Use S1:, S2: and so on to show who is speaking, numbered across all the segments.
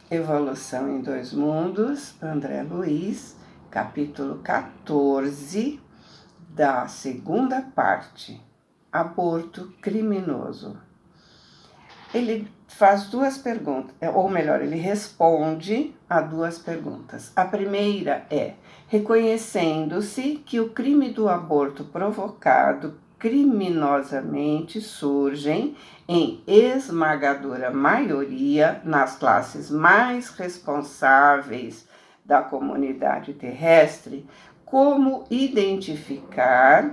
S1: Evolução em Dois Mundos, André Luiz, capítulo 14, da segunda parte, aborto criminoso. Ele faz duas perguntas, ou melhor, ele responde a duas perguntas. A primeira é: reconhecendo-se que o crime do aborto provocado criminosamente surgem em esmagadora maioria nas classes mais responsáveis da comunidade terrestre, como identificar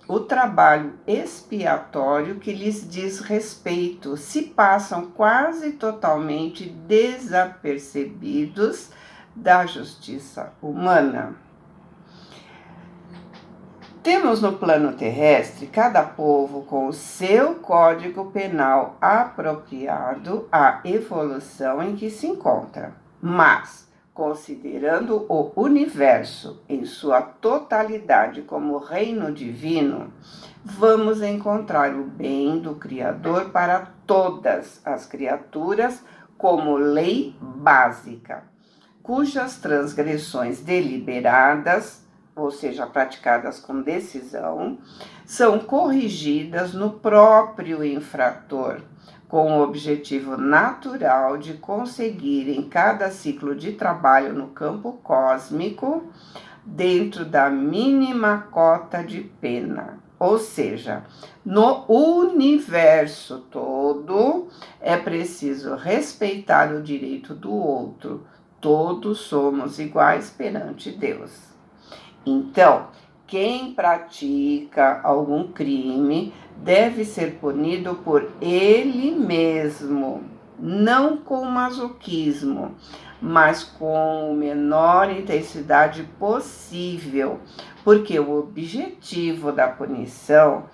S1: o trabalho expiatório que lhes diz respeito, se passam quase totalmente desapercebidos da justiça humana. Temos no plano terrestre cada povo com o seu código penal apropriado à evolução em que se encontra, mas, considerando o universo em sua totalidade como reino divino, vamos encontrar o bem do Criador para todas as criaturas como lei básica, cujas transgressões deliberadas, ou seja, praticadas com decisão, são corrigidas no próprio infrator, com o objetivo natural de conseguir em cada ciclo de trabalho no campo cósmico, dentro da mínima cota de pena. Ou seja, no universo todo é preciso respeitar o direito do outro. Todos somos iguais perante Deus. Então, quem pratica algum crime deve ser punido por ele mesmo, não com masoquismo, mas com a menor intensidade possível, porque o objetivo da punição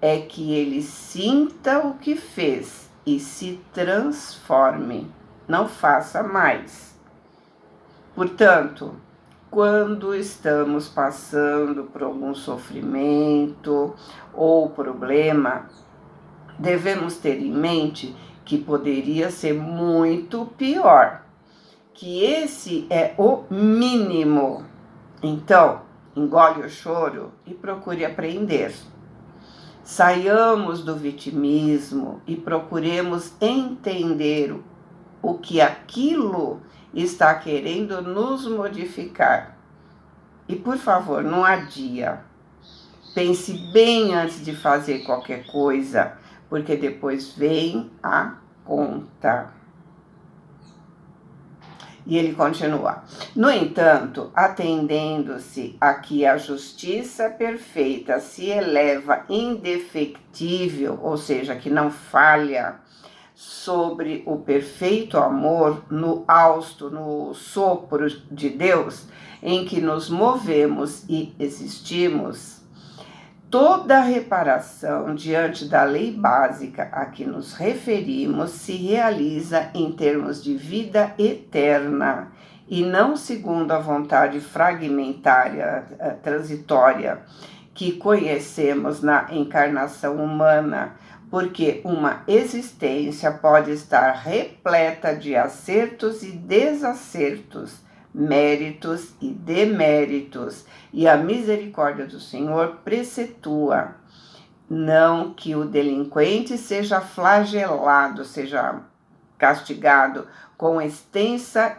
S1: é que ele sinta o que fez e se transforme, não faça mais. Portanto, quando estamos passando por algum sofrimento ou problema, devemos ter em mente que poderia ser muito pior, que esse é o mínimo. Então, engole o choro e procure aprender. Saiamos do vitimismo e procuremos entender o que aquilo está querendo nos modificar. E, por favor, não adia. Pense bem antes de fazer qualquer coisa, porque depois vem a conta. E ele continua: no entanto, atendendo-se a que a justiça perfeita se eleva indefectível, ou seja, que não falha, sobre o perfeito amor no hausto, no sopro de Deus, em que nos movemos e existimos, toda reparação diante da lei básica a que nos referimos se realiza em termos de vida eterna e não segundo a vontade fragmentária, transitória, que conhecemos na encarnação humana, porque uma existência pode estar repleta de acertos e desacertos, méritos e deméritos, e a misericórdia do Senhor precetua, não que o delinquente seja flagelado, seja castigado com extensão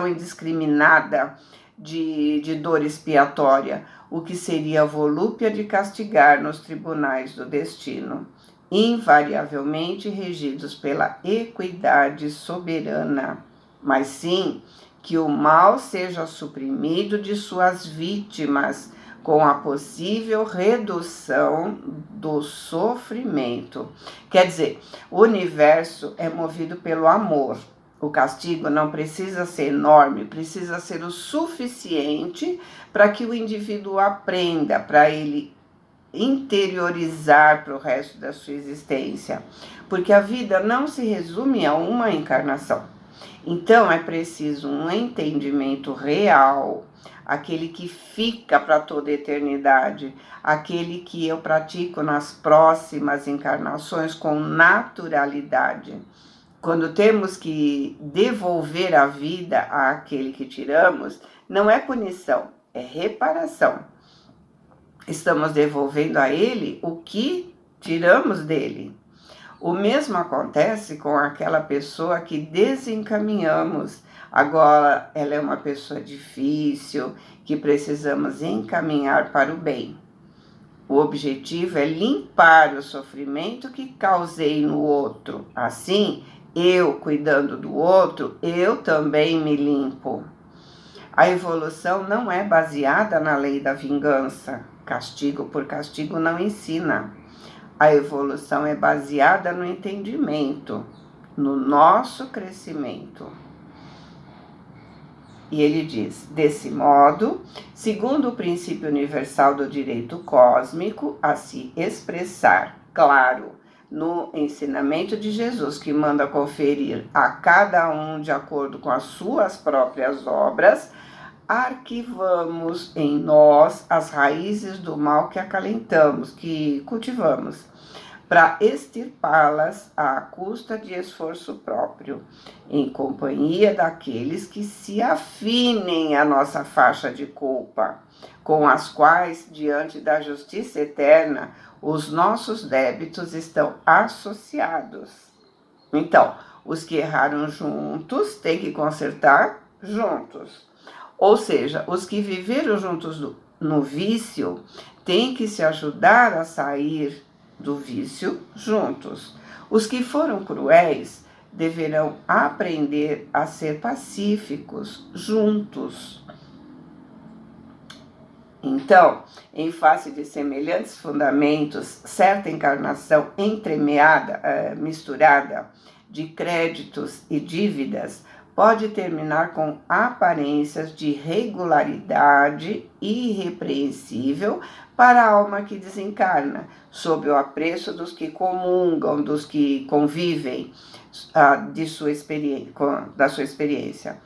S1: indiscriminada de dor expiatória, o que seria a volúpia de castigar nos tribunais do destino, invariavelmente regidos pela equidade soberana, mas sim que o mal seja suprimido de suas vítimas, com a possível redução do sofrimento. Quer dizer, o universo é movido pelo amor. O castigo não precisa ser enorme, precisa ser o suficiente para que o indivíduo aprenda, para ele interiorizar para o resto da sua existência. Porque a vida não se resume a uma encarnação. Então é preciso um entendimento real, aquele que fica para toda a eternidade, aquele que eu pratico nas próximas encarnações com naturalidade, quando temos que devolver a vida àquele que tiramos, não é punição, é reparação. Estamos devolvendo a ele o que tiramos dele. O mesmo acontece com aquela pessoa que desencaminhamos. Agora ela é uma pessoa difícil, que precisamos encaminhar para o bem. O objetivo é limpar o sofrimento que causei no outro. Assim, eu cuidando do outro, eu também me limpo. A evolução não é baseada na lei da vingança. Castigo por castigo não ensina. A evolução é baseada no entendimento, no nosso crescimento. E ele diz, desse modo, segundo o princípio universal do direito cósmico a se expressar, claro, no ensinamento de Jesus, que manda conferir a cada um de acordo com as suas próprias obras, arquivamos em nós as raízes do mal que acalentamos, que cultivamos, para extirpá-las à custa de esforço próprio, em companhia daqueles que se afinem à nossa faixa de culpa, com as quais, diante da justiça eterna, os nossos débitos estão associados. Então, os que erraram juntos têm que consertar juntos. Ou seja, os que viveram juntos no vício têm que se ajudar a sair do vício juntos. Os que foram cruéis deverão aprender a ser pacíficos juntos. Então, em face de semelhantes fundamentos, certa encarnação entremeada, misturada de créditos e dívidas, pode terminar com aparências de regularidade irrepreensível para a alma que desencarna, sob o apreço dos que comungam, dos que convivem da sua experiência,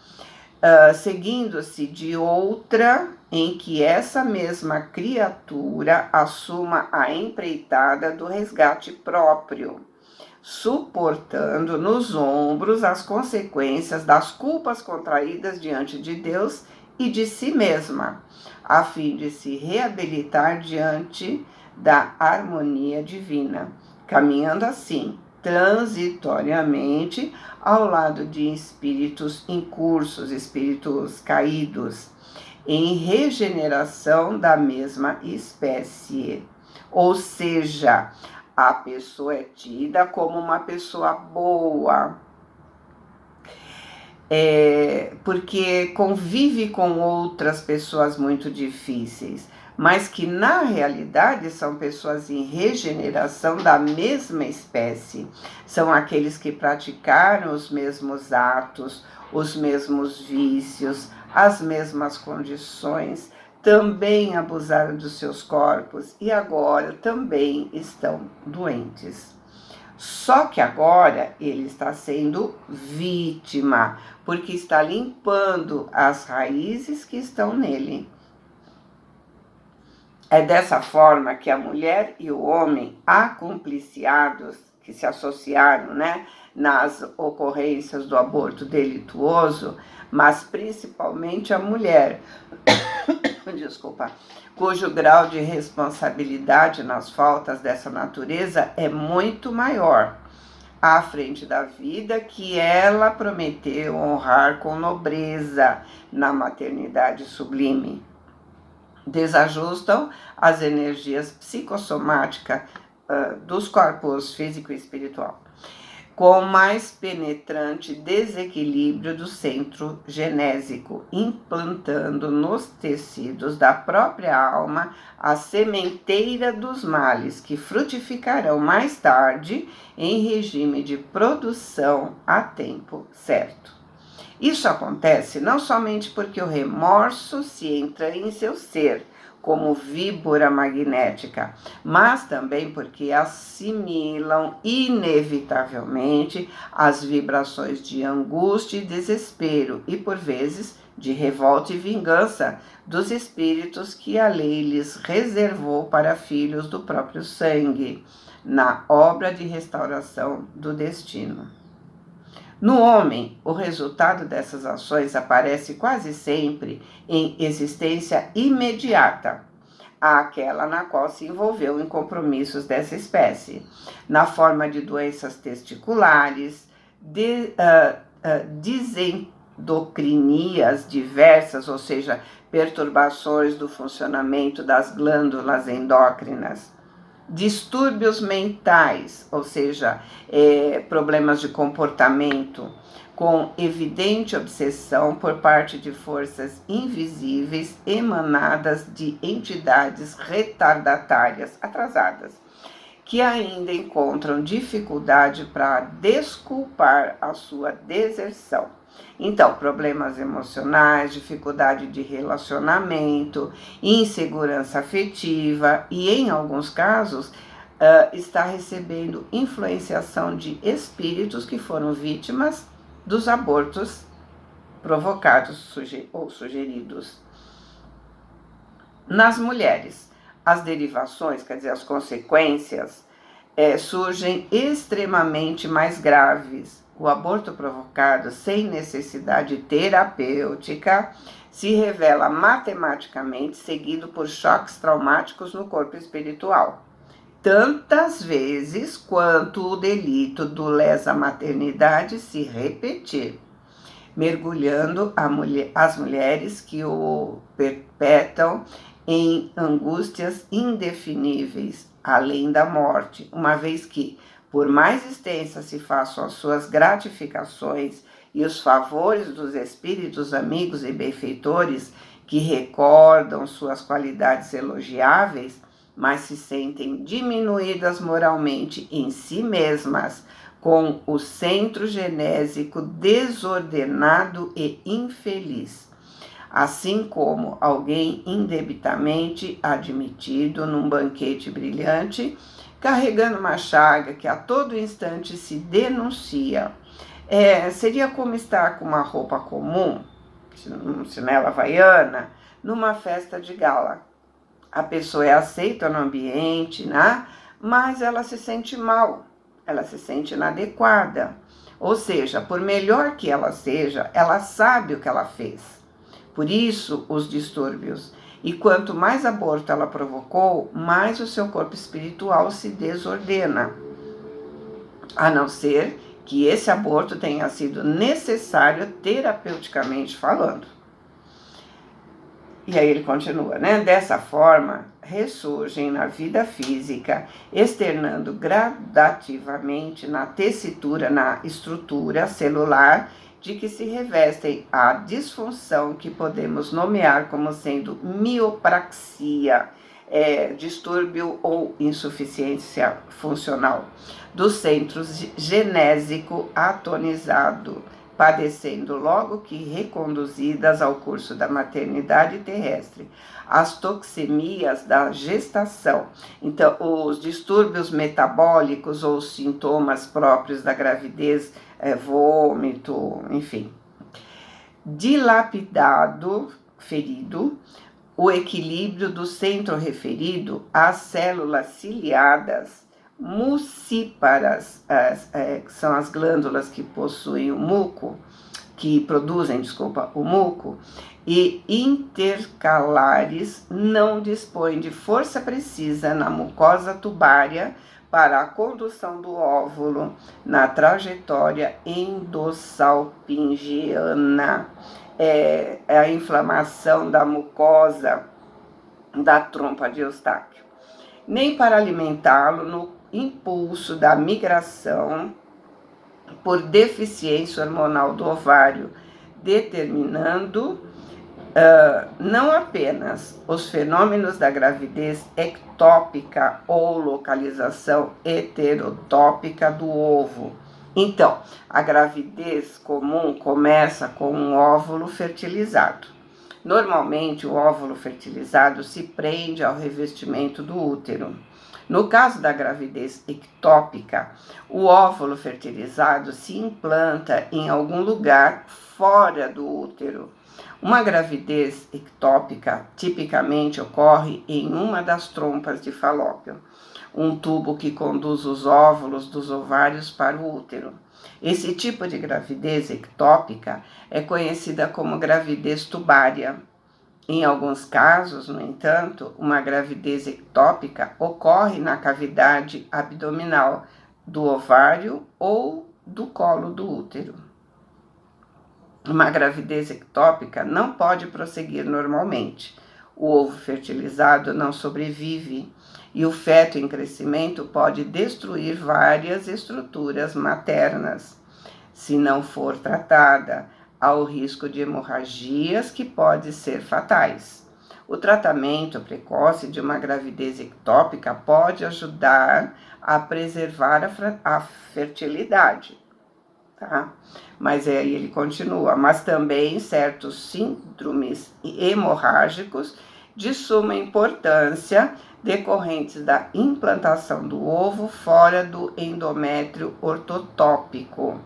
S1: seguindo-se de outra em que essa mesma criatura assuma a empreitada do resgate próprio, suportando nos ombros as consequências das culpas contraídas diante de Deus e de si mesma, a fim de se reabilitar diante da harmonia divina, caminhando assim, transitoriamente, ao lado de espíritos incursos, espíritos caídos, em regeneração da mesma espécie. Ou seja, a pessoa é tida como uma pessoa boa, porque convive com outras pessoas muito difíceis, mas que na realidade são pessoas em regeneração da mesma espécie. São aqueles que praticaram os mesmos atos, os mesmos vícios, as mesmas condições, também abusaram dos seus corpos e agora também estão doentes. Só que agora ele está sendo vítima, porque está limpando as raízes que estão nele. É dessa forma que a mulher e o homem, acumpliciados, que se associaram, nas ocorrências do aborto delituoso, mas principalmente a mulher, desculpa, cujo grau de responsabilidade nas faltas dessa natureza é muito maior, à frente da vida que ela prometeu honrar com nobreza na maternidade sublime. Desajustam as energias psicossomáticas dos corpos físico e espiritual, com mais penetrante desequilíbrio do centro genésico, implantando nos tecidos da própria alma a sementeira dos males, que frutificarão mais tarde em regime de produção a tempo certo. Isso acontece não somente porque o remorso se entra em seu ser, como víbora magnética, mas também porque assimilam inevitavelmente as vibrações de angústia e desespero e, por vezes, de revolta e vingança dos espíritos que a lei lhes reservou para filhos do próprio sangue, na obra de restauração do destino. No homem, o resultado dessas ações aparece quase sempre em existência imediata, àquela na qual se envolveu em compromissos dessa espécie, na forma de doenças testiculares, desendocrinias diversas, ou seja, perturbações do funcionamento das glândulas endócrinas, distúrbios mentais, ou seja, problemas de comportamento, com evidente obsessão por parte de forças invisíveis emanadas de entidades retardatárias, atrasadas, que ainda encontram dificuldade para desculpar a sua deserção. Então, problemas emocionais, dificuldade de relacionamento, insegurança afetiva e, em alguns casos, está recebendo influenciação de espíritos que foram vítimas dos abortos provocados ou sugeridos. Nas mulheres, as derivações, quer dizer, as consequências, surgem extremamente mais graves. O aborto provocado sem necessidade terapêutica se revela matematicamente seguido por choques traumáticos no corpo espiritual, tantas vezes quanto o delito do lesa maternidade se repetir, mergulhando as mulheres que o perpetram em angústias indefiníveis, além da morte, uma vez que, por mais extensas se façam as suas gratificações e os favores dos espíritos amigos e benfeitores que recordam suas qualidades elogiáveis, mas se sentem diminuídas moralmente em si mesmas, com o centro genésico desordenado e infeliz, assim como alguém indebitamente admitido num banquete brilhante, carregando uma chaga que a todo instante se denuncia. Seria como estar com uma roupa comum, chinela havaiana, numa festa de gala. A pessoa é aceita no ambiente, né? Mas ela se sente mal, ela se sente inadequada. Ou seja, por melhor que ela seja, ela sabe o que ela fez. Por isso, os distúrbios. E quanto mais aborto ela provocou, mais o seu corpo espiritual se desordena. A não ser que esse aborto tenha sido necessário terapeuticamente falando. E aí ele continua, né? Dessa forma, ressurgem na vida física, externando gradativamente na tessitura, na estrutura celular, de que se revestem a disfunção que podemos nomear como sendo miopraxia, distúrbio ou insuficiência funcional, do centro genésico atonizado, padecendo logo que reconduzidas ao curso da maternidade terrestre, as toxemias da gestação. Então, os distúrbios metabólicos ou sintomas próprios da gravidez, vômito, enfim. Dilapidado, ferido, o equilíbrio do centro referido às células ciliadas, mucíparas, que são as glândulas que possuem o muco, que produzem, o muco, e intercalares, não dispõem de força precisa na mucosa tubária para a condução do óvulo na trajetória endossalpingiana. É a inflamação da mucosa da trompa de Eustáquio, nem para alimentá-lo no impulso da migração por deficiência hormonal do ovário, determinando não apenas os fenômenos da gravidez ectópica ou localização heterotópica do ovo. Então, a gravidez comum começa com um óvulo fertilizado. Normalmente, o óvulo fertilizado se prende ao revestimento do útero. No caso da gravidez ectópica, o óvulo fertilizado se implanta em algum lugar fora do útero. Uma gravidez ectópica tipicamente ocorre em uma das trompas de Falópio, um tubo que conduz os óvulos dos ovários para o útero. Esse tipo de gravidez ectópica é conhecida como gravidez tubária. Em alguns casos, no entanto, uma gravidez ectópica ocorre na cavidade abdominal do ovário ou do colo do útero. Uma gravidez ectópica não pode prosseguir normalmente. O ovo fertilizado não sobrevive e o feto em crescimento pode destruir várias estruturas maternas. Se não for tratada, há o risco de hemorragias que podem ser fatais. O tratamento precoce de uma gravidez ectópica pode ajudar a preservar a fertilidade. Tá? Mas aí ele continua, mas também certos síndromes hemorrágicos de suma importância decorrentes da implantação do ovo fora do endométrio ortotópico.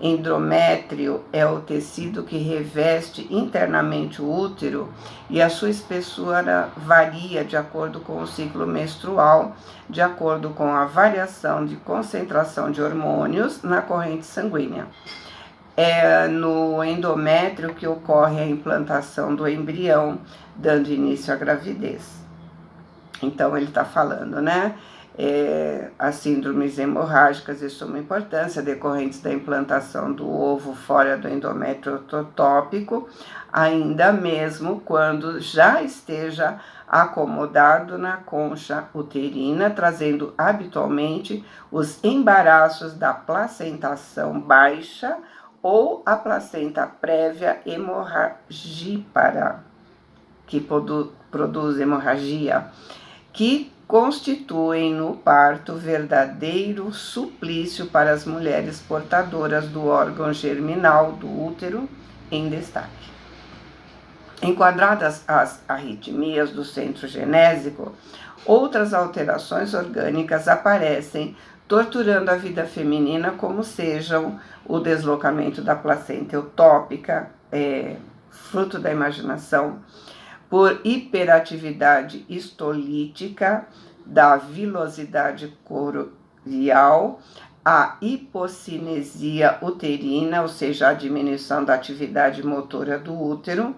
S1: Endométrio é o tecido que reveste internamente o útero e a sua espessura varia de acordo com o ciclo menstrual, de acordo com a variação de concentração de hormônios na corrente sanguínea. É no endométrio que ocorre a implantação do embrião, dando início à gravidez. Então, ele está falando, né? As síndromes hemorrágicas de suma importância decorrentes da implantação do ovo fora do endométrio ortotópico, ainda mesmo quando já esteja acomodado na concha uterina, trazendo habitualmente os embaraços da placentação baixa ou a placenta prévia hemorragípara, que produz hemorragia, que constituem no parto verdadeiro suplício para as mulheres portadoras do órgão germinal do útero em destaque. Enquadradas as arritmias do centro genésico, outras alterações orgânicas aparecem, torturando a vida feminina, como sejam o deslocamento da placenta eutópica, fruto da imaginação, por hiperatividade histolítica, da vilosidade corial, a hipocinesia uterina, ou seja, a diminuição da atividade motora do útero,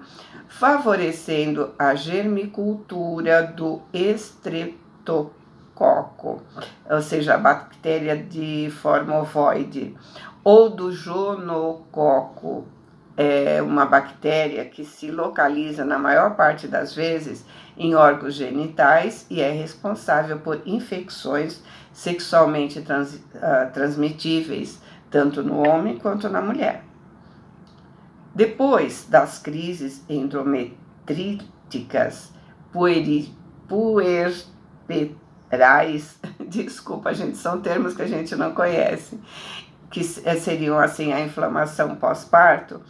S1: favorecendo a germicultura do estreptococo, ou seja, a bactéria de forma ovoide, ou do gonococo, é uma bactéria que se localiza na maior parte das vezes em órgãos genitais e é responsável por infecções sexualmente transmitíveis, tanto no homem quanto na mulher. Depois das crises endometríticas puerperais, desculpa, gente, são termos que a gente não conhece, que seriam assim a inflamação pós-parto,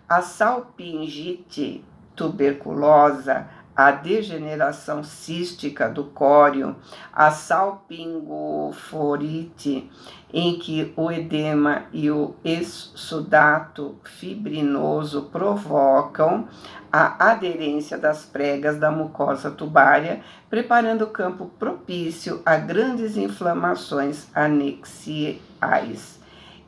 S1: a salpingite tuberculosa, a degeneração cística do córeo, a salpingoforite, em que o edema e o exsudato fibrinoso provocam a aderência das pregas da mucosa tubária, preparando o campo propício a grandes inflamações anexiais,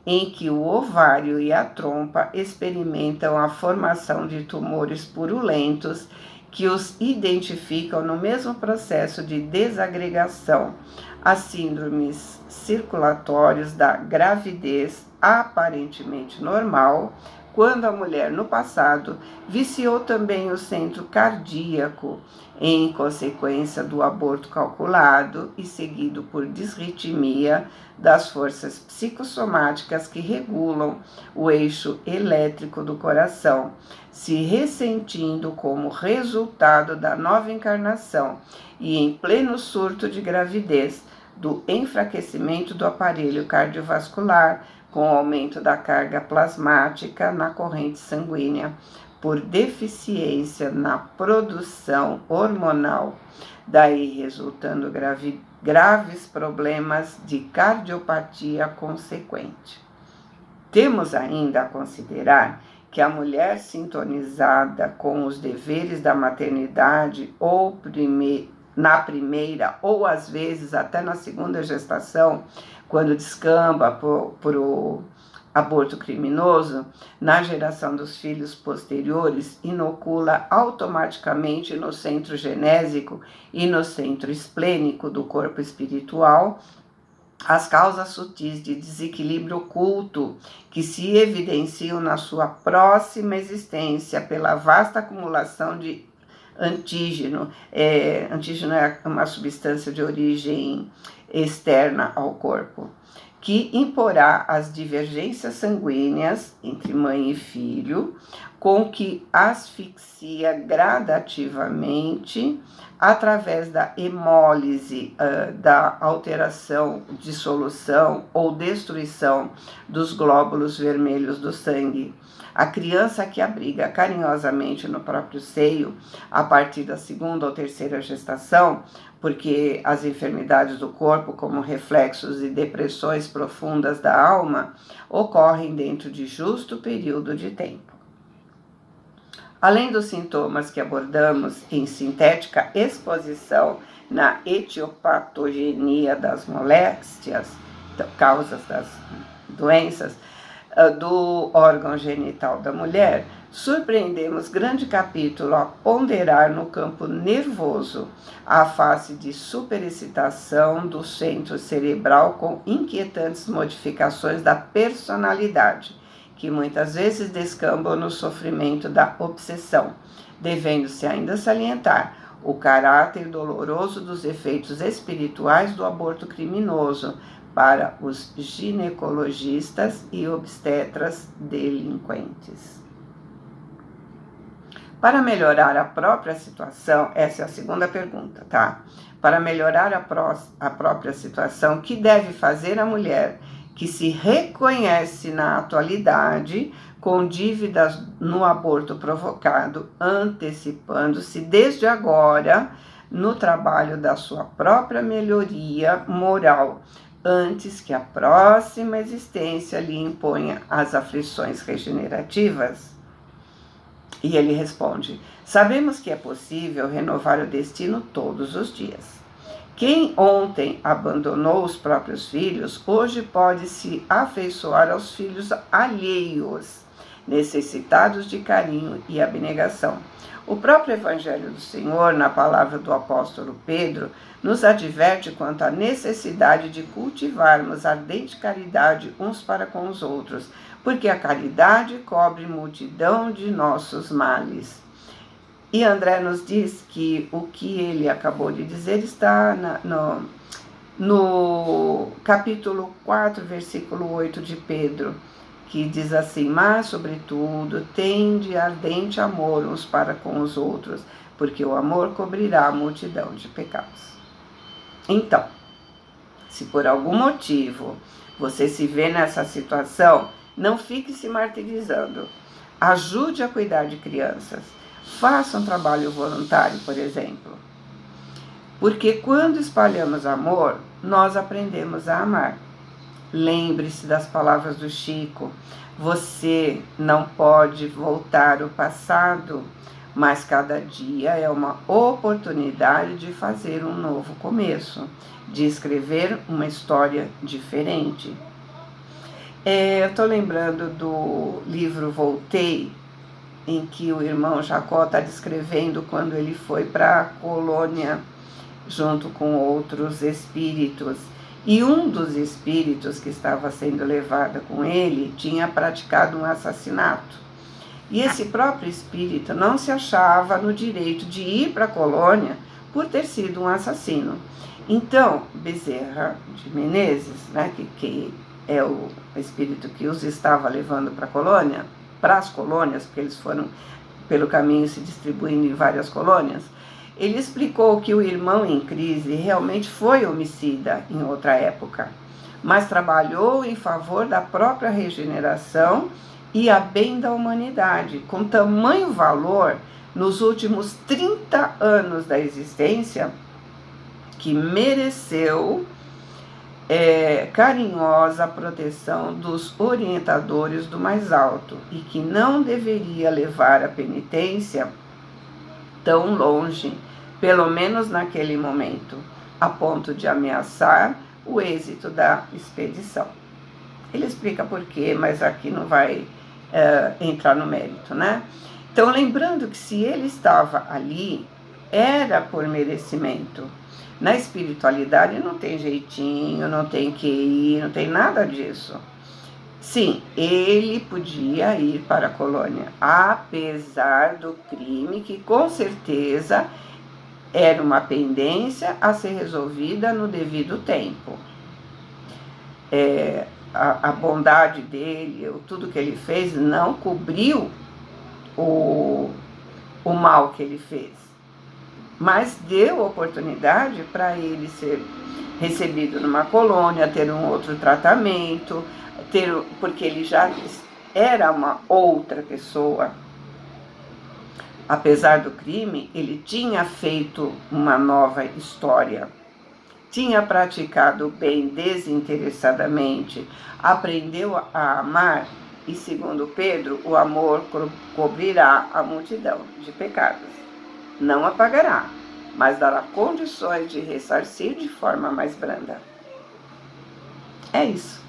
S1: em que o ovário e a trompa experimentam a formação de tumores purulentos que os identificam no mesmo processo de desagregação, as síndromes circulatórias da gravidez aparentemente normal, quando a mulher no passado viciou também o centro cardíaco, em consequência do aborto calculado e seguido por disritmia das forças psicossomáticas que regulam o eixo elétrico do coração, se ressentindo como resultado da nova encarnação e em pleno surto de gravidez, do enfraquecimento do aparelho cardiovascular, com o aumento da carga plasmática na corrente sanguínea, por deficiência na produção hormonal, daí resultando graves problemas de cardiopatia consequente. Temos ainda a considerar que a mulher sintonizada com os deveres da maternidade ou na primeira ou às vezes até na segunda gestação, quando descamba aborto criminoso, na geração dos filhos posteriores, inocula automaticamente no centro genésico e no centro esplênico do corpo espiritual as causas sutis de desequilíbrio oculto que se evidenciam na sua próxima existência pela vasta acumulação de antígeno. Antígeno é uma substância de origem externa ao corpo, que imporá as divergências sanguíneas entre mãe e filho, com que asfixia gradativamente através da hemólise, da alteração, dissolução ou destruição dos glóbulos vermelhos do sangue. A criança que abriga carinhosamente no próprio seio, a partir da segunda ou terceira gestação, porque as enfermidades do corpo, como reflexos e depressões profundas da alma, ocorrem dentro de justo período de tempo. Além dos sintomas que abordamos em sintética exposição na etiopatogenia das moléstias, causas das doenças, do órgão genital da mulher, surpreendemos grande capítulo a ponderar no campo nervoso a face de superexcitação do centro cerebral com inquietantes modificações da personalidade, que muitas vezes descambam no sofrimento da obsessão, devendo-se ainda salientar o caráter doloroso dos efeitos espirituais do aborto criminoso para os ginecologistas e obstetras delinquentes. Para melhorar a própria situação, essa é a segunda pergunta, tá? Para melhorar a própria situação, o que deve fazer a mulher que se reconhece na atualidade com dívidas no aborto provocado, antecipando-se desde agora no trabalho da sua própria melhoria moral, antes que a próxima existência lhe imponha as aflições regenerativas? E ele responde: sabemos que é possível renovar o destino todos os dias. Quem ontem abandonou os próprios filhos, hoje pode se afeiçoar aos filhos alheios, necessitados de carinho e abnegação. O próprio Evangelho do Senhor, na palavra do apóstolo Pedro, nos adverte quanto à necessidade de cultivarmos ardente caridade uns para com os outros, porque a caridade cobre multidão de nossos males. E André nos diz que o que ele acabou de dizer está no capítulo 4, versículo 8 de Pedro, que diz assim: mas, sobretudo, tende ardente amor uns para com os outros, porque o amor cobrirá a multidão de pecados. Então, se por algum motivo você se vê nessa situação, não fique se martirizando. Ajude a cuidar de crianças. Faça um trabalho voluntário, por exemplo. Porque quando espalhamos amor, nós aprendemos a amar. Lembre-se das palavras do Chico: você não pode voltar o passado, mas cada dia é uma oportunidade de fazer um novo começo, de escrever uma história diferente. Eu estou lembrando do livro Voltei, em que o irmão Jacó está descrevendo quando ele foi para a colônia junto com outros espíritos. E um dos espíritos que estava sendo levado com ele tinha praticado um assassinato. E esse próprio espírito não se achava no direito de ir para a colônia por ter sido um assassino. Então, Bezerra de Menezes, né, que é o espírito que os estava levando para as colônias, porque eles foram pelo caminho se distribuindo em várias colônias, ele explicou que o irmão em crise realmente foi homicida em outra época, mas trabalhou em favor da própria regeneração e a bem da humanidade, com tamanho valor nos últimos 30 anos da existência, que mereceu carinhosa proteção dos orientadores do mais alto e que não deveria levar a penitência tão longe, pelo menos naquele momento, a ponto de ameaçar o êxito da expedição. Ele explica por quê, mas aqui não vai entrar no mérito, né? Então, lembrando que se ele estava ali, era por merecimento. Na espiritualidade não tem jeitinho, não tem QI, não tem nada disso. Sim, ele podia ir para a colônia, apesar do crime, que com certeza era uma pendência a ser resolvida no devido tempo. A bondade dele, tudo que ele fez, não cobriu o mal que ele fez, mas deu oportunidade para ele ser recebido numa colônia, ter um outro tratamento, porque ele já era uma outra pessoa. Apesar do crime, ele tinha feito uma nova história, tinha praticado o bem desinteressadamente, aprendeu a amar e, segundo Pedro, o amor cobrirá a multidão de pecados. Não apagará, mas dará condições de ressarcir de forma mais branda. É isso.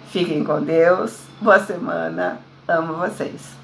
S1: Fiquem com Deus. Boa semana. Amo vocês.